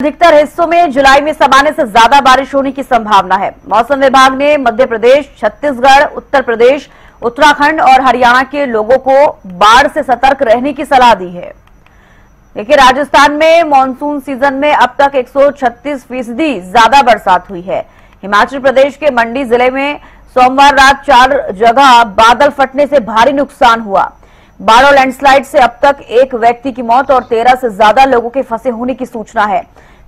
अधिकतर हिस्सों में जुलाई में सामान्य से ज्यादा बारिश होने की संभावना है। मौसम विभाग ने मध्य प्रदेश, छत्तीसगढ़, उत्तर प्रदेश, उत्तराखंड और हरियाणा के लोगों को बाढ़ से सतर्क रहने की सलाह दी है। देखिए, राजस्थान में मानसून सीजन में अब तक 136% ज्यादा बरसात हुई है। हिमाचल प्रदेश के मंडी जिले में सोमवार रात 4 जगह बादल फटने से भारी नुकसान हुआ। बाढ़ और लैंडस्लाइड से अब तक एक व्यक्ति की मौत और 13 से ज्यादा लोगों के फंसे होने की सूचना है।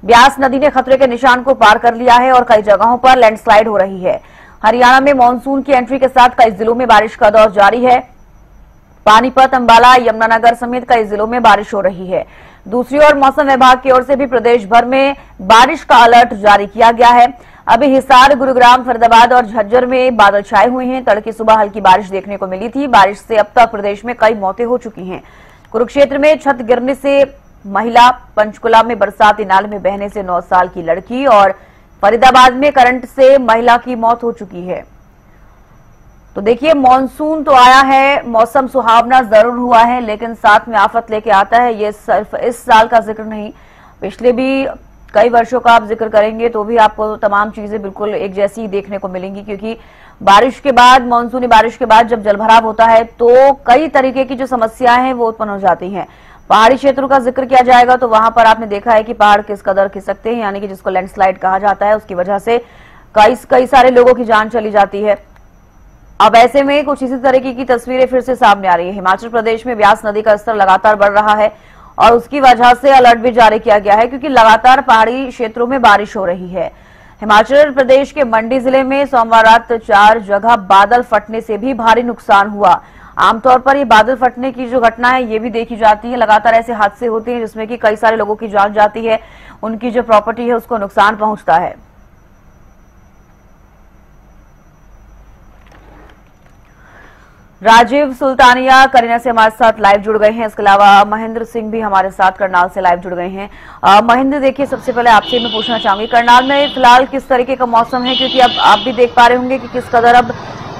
ब्यास नदी ने खतरे के निशान को पार कर लिया है और कई जगहों पर लैंडस्लाइड हो रही है। हरियाणा में मानसून की एंट्री के साथ कई जिलों में बारिश का दौर जारी है। पानीपत, अंबाला, यमुनानगर समेत कई जिलों में बारिश हो रही है। दूसरी ओर मौसम विभाग की ओर से भी प्रदेश भर में बारिश का अलर्ट जारी किया गया है। अभी हिसार, गुरुग्राम, फरीदाबाद और झज्जर में बादल छाए हुए हैं। तड़के सुबह हल्की बारिश देखने को मिली थी। बारिश से अब तक प्रदेश में कई मौतें हो चुकी हैं। कुरुक्षेत्र में छत गिरने से महिला, पंचकुला में बरसाती नाले में बहने से 9 साल की लड़की और फरीदाबाद में करंट से महिला की मौत हो चुकी है। तो देखिए, मानसून तो आया है, मौसम सुहावना जरूर हुआ है, लेकिन साथ में आफत लेके आता है। ये सिर्फ इस साल का जिक्र नहीं, पिछले भी कई वर्षों का आप जिक्र करेंगे तो भी आपको तमाम चीजें बिल्कुल एक जैसी ही देखने को मिलेंगी, क्योंकि बारिश के बाद, मानसूनी बारिश के बाद जब जलभराव होता है तो कई तरीके की जो समस्याएं हैं वो उत्पन्न हो जाती हैं। पहाड़ी क्षेत्रों का जिक्र किया जाएगा तो वहां पर आपने देखा है कि पहाड़ किस कदर खिसकते हैं, यानी कि जिसको लैंडस्लाइड कहा जाता है। उसकी वजह से कई सारे लोगों की जान चली जाती है। अब ऐसे में कुछ इसी तरीके की तस्वीरें फिर से सामने आ रही है। हिमाचल प्रदेश में ब्यास नदी का स्तर लगातार बढ़ रहा है और उसकी वजह से अलर्ट भी जारी किया गया है, क्योंकि लगातार पहाड़ी क्षेत्रों में बारिश हो रही है। हिमाचल प्रदेश के मंडी जिले में सोमवार रात 4 जगह बादल फटने से भी भारी नुकसान हुआ। आमतौर पर ये बादल फटने की जो घटना है ये भी देखी जाती है। लगातार ऐसे हादसे होते हैं जिसमें कि कई सारे लोगों की जान जाती है, उनकी जो प्रॉपर्टी है उसको नुकसान पहुंचता है। राजीव सुल्तानिया करीना से हमारे साथ लाइव जुड़ गए हैं। इसके अलावा महेंद्र सिंह भी हमारे साथ करनाल से लाइव जुड़ गए हैं। महेंद्र, देखिए, सबसे पहले आपसे मैं पूछना चाहूंगी, करनाल में फिलहाल किस तरीके का मौसम है, क्योंकि अब आप भी देख पा रहे होंगे कि किस कदर अब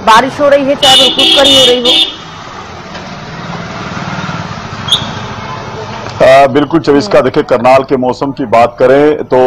बारिश हो रही है, चाहे वो रुक कर ही हो रही हो। बिल्कुल चविष्का, देखिए, करनाल के मौसम की बात करें तो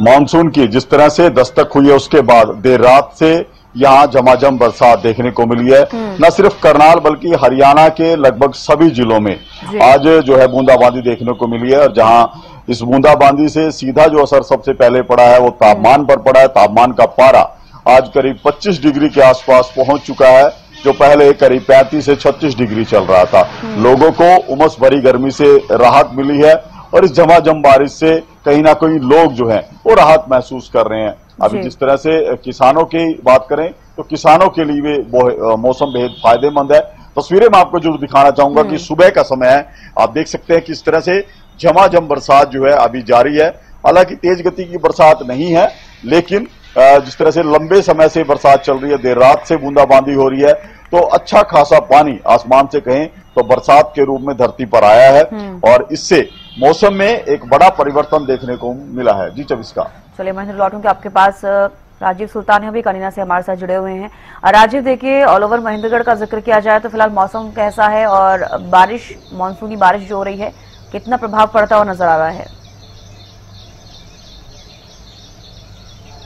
मानसून की जिस तरह से दस्तक हुई है उसके बाद देर रात से यहाँ झमाझम बरसात देखने को मिली है। न सिर्फ करनाल बल्कि हरियाणा के लगभग सभी जिलों में आज जो है बूंदाबांदी देखने को मिली है। और जहां इस बूंदाबांदी से सीधा जो असर सबसे पहले पड़ा है वो तापमान पर पड़ा है। तापमान का पारा आज करीब 25 डिग्री के आसपास पहुंच चुका है, जो पहले करीब 35 से 36 डिग्री चल रहा था। लोगों को उमस भरी गर्मी से राहत मिली है और इस झमाझम बारिश से कहीं ना कहीं लोग जो हैं वो राहत महसूस कर रहे हैं। अभी जिस तरह से किसानों की बात करें तो किसानों के लिए मौसम बेहद फायदेमंद है। तस्वीरें मैं आपको जो दिखाना चाहूंगा कि सुबह का समय है, आप देख सकते हैं किस तरह से झमाझम बरसात जो है अभी जारी है। हालांकि तेज गति की बरसात नहीं है, लेकिन जिस तरह से लंबे समय से बरसात चल रही है, देर रात से बूंदाबांदी हो रही है, तो अच्छा खासा पानी आसमान से कहें तो बरसात के रूप में धरती पर आया है और इससे मौसम में एक बड़ा परिवर्तन देखने को मिला है। जी चविष्का। चलिए महेंद्र, लौटूंगी आपके पास। राजीव सुल्तानिया भी करीना से हमारे साथ जुड़े हुए हैं। राजीव, देखिए, ऑल ओवर महेंद्रगढ़ का जिक्र किया जाए तो फिलहाल मौसम कैसा है और बारिश, मानसूनी बारिश जो हो रही है, कितना प्रभाव पड़ता हुआ नजर आ रहा है?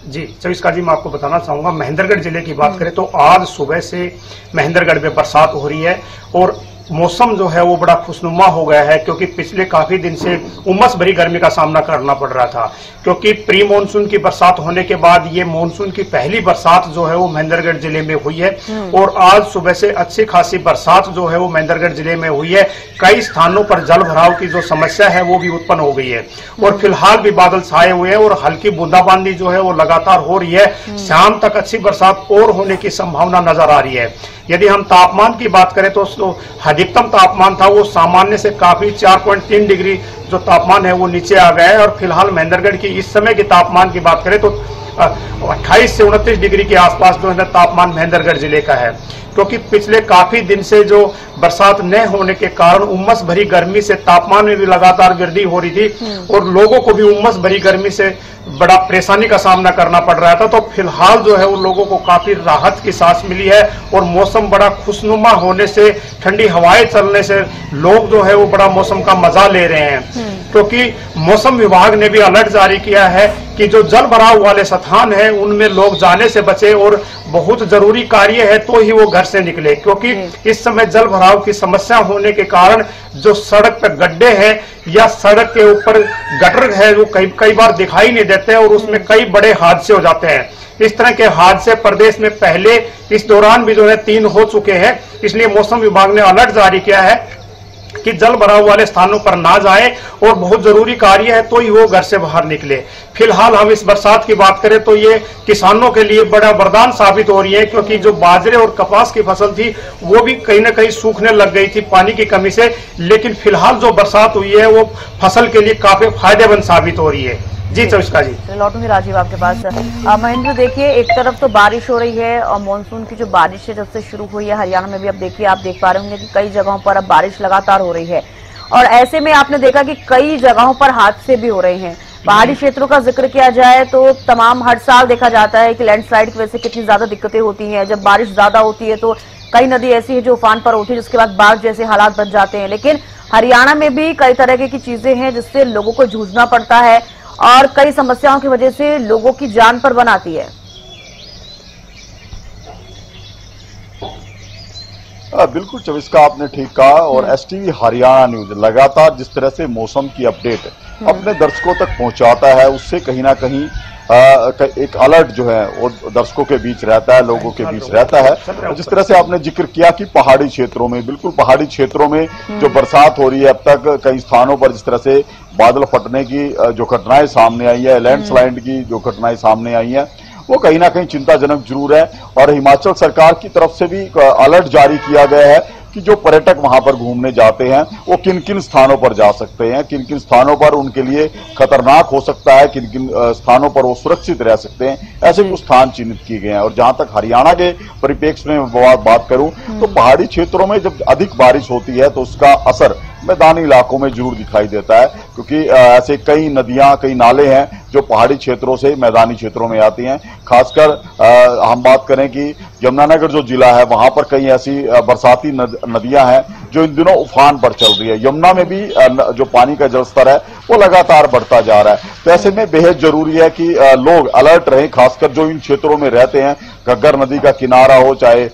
जी चविष्का जी, मैं आपको बताना चाहूंगा, महेंद्रगढ़ जिले की बात करें तो आज सुबह से महेंद्रगढ़ में बरसात हो रही है और मौसम जो है वो बड़ा खुशनुमा हो गया है, क्योंकि पिछले काफी दिन से उमस भरी गर्मी का सामना करना पड़ रहा था। क्योंकि प्री मानसून की बरसात होने के बाद ये मानसून की पहली बरसात जो है वो महेंद्रगढ़ जिले में हुई है और आज सुबह से अच्छी खासी बरसात जो है वो महेंद्रगढ़ जिले में हुई है। कई स्थानों पर जल भराव की जो समस्या है वो भी उत्पन्न हो गई है और फिलहाल भी बादल छाए हुए हैं और हल्की बूंदाबांदी जो है वो लगातार हो रही है। शाम तक अच्छी बरसात और होने की संभावना नजर आ रही है। यदि हम तापमान की बात करें तो अधिकतम तापमान था वो सामान्य से काफी 4.3 डिग्री जो तापमान है वो नीचे आ गया है और फिलहाल महेंद्रगढ़ की इस समय की तापमान की बात करें तो 28 से 29 डिग्री के आसपास जो है तापमान महेंद्रगढ़ जिले का है। क्योंकि पिछले काफी दिन से जो बरसात न होने के कारण उमस भरी गर्मी से तापमान में भी लगातार वृद्धि हो रही थी और लोगों को भी उमस भरी गर्मी से बड़ा परेशानी का सामना करना पड़ रहा था। तो फिलहाल जो है वो लोगों को काफी राहत की सांस मिली है और मौसम बड़ा खुशनुमा होने से, ठंडी हवाएं चलने से लोग जो है वो बड़ा मौसम का मजा ले रहे हैं। क्योंकि मौसम विभाग ने भी अलर्ट जारी किया है कि जो जल भराव वाले स्थान है उनमें लोग जाने से बचे और बहुत जरूरी कार्य है तो ही वो घर से निकले, क्योंकि इस समय जल भराव की समस्या होने के कारण जो सड़क पर गड्ढे हैं या सड़क के ऊपर गटर है वो कई बार दिखाई नहीं देते और उसमें कई बड़े हादसे हो जाते हैं। इस तरह के हादसे प्रदेश में पहले इस दौरान भी जो है 3 हो चुके हैं। इसलिए मौसम विभाग ने अलर्ट जारी किया है कि जल भराव वाले स्थानों पर ना जाए और बहुत जरूरी कार्य है तो ही वो घर से बाहर निकले। फिलहाल हम इस बरसात की बात करें तो ये किसानों के लिए बड़ा वरदान साबित हो रही है, क्योंकि जो बाजरे और कपास की फसल थी वो भी कहीं ना कहीं सूखने लग गई थी पानी की कमी से। लेकिन फिलहाल जो बरसात हुई है वो फसल के लिए काफी फायदेमंद साबित हो रही है। जी चविष्का जी, लौटूंगी राजीव आपके पास। महेंद्र, देखिए एक तरफ तो बारिश हो रही है और मानसून की जो बारिश है जब से शुरू हुई है हरियाणा में भी, अब देखिए आप देख पा रहे होंगे कि कई जगहों पर अब बारिश लगातार हो रही है और ऐसे में आपने देखा कि कई जगहों पर हादसे भी हो रहे हैं। पहाड़ी क्षेत्रों का जिक्र किया जाए तो तमाम हर साल देखा जाता है कि लैंडस्लाइड की वजह से कितनी ज्यादा दिक्कतें होती हैं। जब बारिश ज्यादा होती है तो कई नदी ऐसी है जो उफान पर होती है, जिसके बाद बाढ़ जैसे हालात बन जाते हैं। लेकिन हरियाणा में भी कई तरह की चीजें हैं जिससे लोगों को जूझना पड़ता है और कई समस्याओं की वजह से लोगों की जान पर बन आती है। बिल्कुल चविष्का, आपने ठीक कहा। और एसटीवी हरियाणा न्यूज लगातार जिस तरह से मौसम की अपडेट अपने दर्शकों तक पहुंचाता है, उससे कहीं ना कहीं एक अलर्ट जो है वो दर्शकों के बीच रहता है, लोगों के बीच रहता है। जिस तरह से आपने जिक्र किया कि पहाड़ी क्षेत्रों में, बिल्कुल पहाड़ी क्षेत्रों में जो बरसात हो रही है, अब तक कई स्थानों पर जिस तरह से बादल फटने की जो घटनाएं सामने आई है, लैंडस्लाइड की जो घटनाएं सामने आई है, वो कहीं ना कहीं चिंताजनक जरूर है। और हिमाचल सरकार की तरफ से भी अलर्ट जारी किया गया है कि जो पर्यटक वहां पर घूमने जाते हैं वो किन किन स्थानों पर जा सकते हैं, किन किन स्थानों पर उनके लिए खतरनाक हो सकता है, किन किन स्थानों पर वो सुरक्षित रह सकते हैं, ऐसे कुछ स्थान चिन्हित किए गए हैं। और जहां तक हरियाणा के परिप्रेक्ष्य में बात करूं तो पहाड़ी क्षेत्रों में जब अधिक बारिश होती है तो उसका असर मैदानी इलाकों में जरूर दिखाई देता है, क्योंकि ऐसे कई नदियां, कई नाले हैं जो पहाड़ी क्षेत्रों से मैदानी क्षेत्रों में आती हैं। खासकर हम बात करें कि यमुनानगर जो जिला है वहां पर कई ऐसी बरसाती नदियां हैं जो इन दिनों उफान पर चल रही है। यमुना में भी जो पानी का जलस्तर है वो लगातार बढ़ता जा रहा है। तो ऐसे में बेहद जरूरी है कि लोग अलर्ट रहें, खासकर जो इन क्षेत्रों में रहते हैं, घग्गर नदी का किनारा हो, चाहे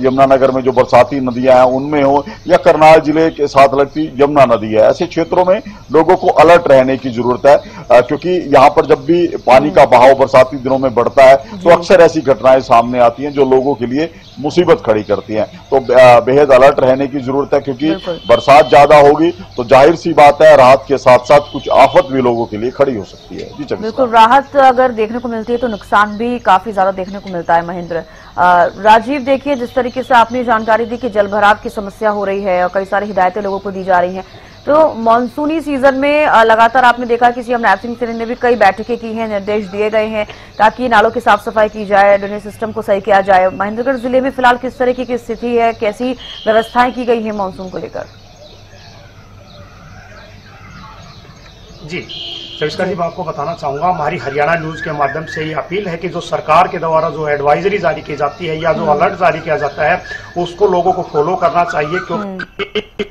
यमुनानगर में जो बरसाती नदियां हैं उनमें हो, या करनाल जिले के साथ लगती यमुना नदी है, ऐसे क्षेत्रों में लोगों को अलर्ट रहने की जरूरत है। क्योंकि यहाँ पर जब भी पानी का बहाव बरसाती दिनों में बढ़ता है तो अक्सर ऐसी घटनाएं सामने आती हैं जो लोगों के लिए मुसीबत खड़ी करती हैं। तो बेहद अलर्ट रहने की जरूरत है, क्योंकि बरसात ज्यादा होगी तो जाहिर सी बात है राहत के साथ साथ कुछ आफत भी लोगों के लिए खड़ी हो सकती है। जी बिल्कुल, राहत अगर देखने को मिलती है तो नुकसान भी काफी ज्यादा देखने को मिलता है। महेंद्र, राजीव, देखिए जिस तरीके से आपने जानकारी दी कि जलभराव की समस्या हो रही है और कई सारी हिदायतें लोगों को दी जा रही हैं, तो मानसूनी सीजन में लगातार आपने देखा कि सीएम नैब सिंह सैनी ने भी कई बैठकें की हैं, निर्देश दिए गए हैं ताकि नालों की साफ सफाई की जाए, ड्रेनेज सिस्टम को सही किया जाए। महेंद्रगढ़ जिले में फिलहाल किस तरह की स्थिति है, कैसी व्यवस्थाएं की गई है मानसून को लेकर? जी चविष्का जी, मैं आपको बताना चाहूंगा, हमारी हरियाणा न्यूज के माध्यम से ये अपील है कि जो सरकार के द्वारा जो एडवाइजरी जारी की जाती है या जो अलर्ट जारी किया जाता है उसको लोगों को फॉलो करना चाहिए, क्योंकि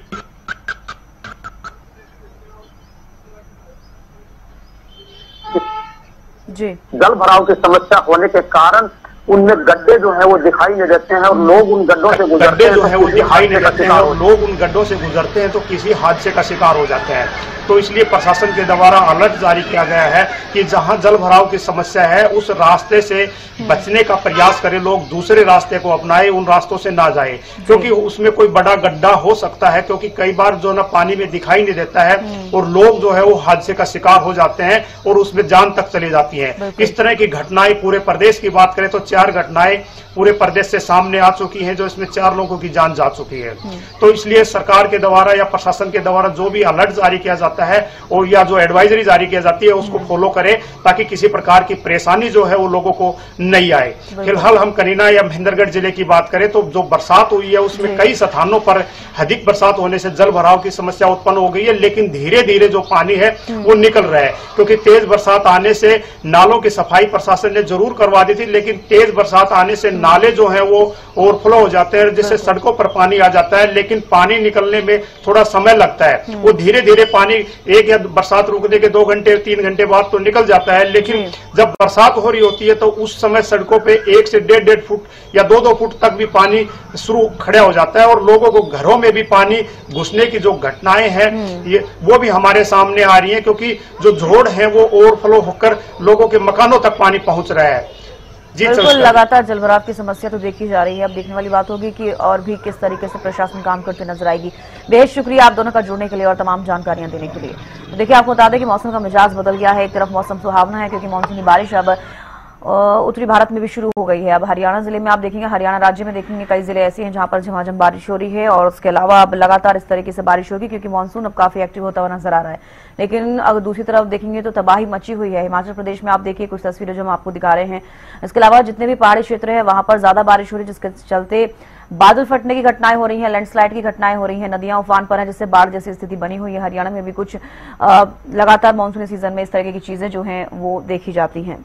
जी जल भराव की समस्या होने के कारण उनमें गड्ढे जो है वो दिखाई नहीं देते हैं और लोग उन गड्ढों से गुजरते हैं, जो है वो दिखाई नहीं देते हैं और लोग उन गड्ढों से गुजरते हैं तो किसी हादसे का शिकार हो जाते हैं। तो इसलिए प्रशासन के द्वारा अलर्ट जारी किया गया है कि जहां जल भराव की समस्या है उस रास्ते से बचने का प्रयास करें, लोग दूसरे रास्ते को अपनाएं, उन रास्तों से ना जाए, क्योंकि उसमें कोई बड़ा गड्ढा हो सकता है, क्योंकि कई बार जो ना पानी में दिखाई नहीं देता है और लोग जो है वो हादसे का शिकार हो जाते हैं और उसमें जान तक चली जाती है। इस तरह की घटनाएं पूरे प्रदेश की बात करें तो 4 घटनाएं पूरे प्रदेश से सामने आ चुकी हैं, जो इसमें 4 लोगों की जान जा चुकी है। तो इसलिए सरकार के द्वारा या प्रशासन के द्वारा जो भी अलर्ट जारी किया जाता है और या जो एडवाइजरी जारी की जाती है उसको फॉलो करें, ताकि किसी प्रकार की परेशानी जो है वो लोगों को नहीं आए। फिलहाल हम करीना या महेंद्रगढ़ जिले की बात करें तो जो बरसात हुई है उसमें कई स्थानों पर अधिक बरसात होने से जल भराव की समस्या उत्पन्न हो गई है, लेकिन धीरे धीरे जो पानी है वो निकल रहा है, क्योंकि तेज बरसात आने से नालों की सफाई प्रशासन ने जरूर करवा दी थी, लेकिन तेज बरसात आने से नाले जो है वो ओवरफ्लो हो जाते हैं, जिससे सड़कों पर पानी आ जाता है, लेकिन पानी निकलने में थोड़ा समय लगता है। वो धीरे धीरे पानी एक या बरसात रुकने के 2 घंटे 3 घंटे बाद तो निकल जाता है, लेकिन जब बरसात हो रही होती है तो उस समय सड़कों पे 1 से 1.5 फुट या 2-2 फुट तक भी पानी शुरू खड़ा हो जाता है और लोगों को घरों में भी पानी घुसने की जो घटनाएं हैं ये वो भी हमारे सामने आ रही हैं, क्योंकि जो जोड़ है वो ओवरफ्लो होकर लोगों के मकानों तक पानी पहुंच रहा है। जी बिल्कुल, लगातार जलभराव की समस्या तो देखी जा रही है। अब देखने वाली बात होगी कि और भी किस तरीके से प्रशासन काम करते नजर आएगी। बेहद शुक्रिया आप दोनों का जुड़ने के लिए और तमाम जानकारियां देने के लिए। तो देखिए, आपको बता दें कि मौसम का मिजाज बदल गया है। एक तरफ मौसम सुहावना है क्योंकि मानसूनी बारिश अब उत्तरी भारत में भी शुरू हो गई है। अब हरियाणा जिले में आप देखेंगे, हरियाणा राज्य में देखेंगे कई जिले ऐसे हैं जहां पर झमाझम बारिश हो रही है और उसके अलावा अब लगातार इस तरीके से बारिश होगी क्योंकि मानसून अब काफी एक्टिव होता हुआ नजर आ रहा है। लेकिन अगर दूसरी तरफ देखेंगे तो तबाही मची हुई है। हिमाचल प्रदेश में आप देखिए कुछ तस्वीरें जो हम आपको दिखा रहे हैं। इसके अलावा जितने भी पहाड़ी क्षेत्र है वहां पर ज्यादा बारिश हो रही है, जिसके चलते बादल फटने की घटनाएं हो रही हैं, लैंडस्लाइड की घटनाएं हो रही हैं, नदियां उफान पर हैं, जिससे बाढ़ जैसी स्थिति बनी हुई है। हरियाणा में भी कुछ लगातार मानसूनी सीजन में इस तरह की चीजें जो हैं वो देखी जाती हैं।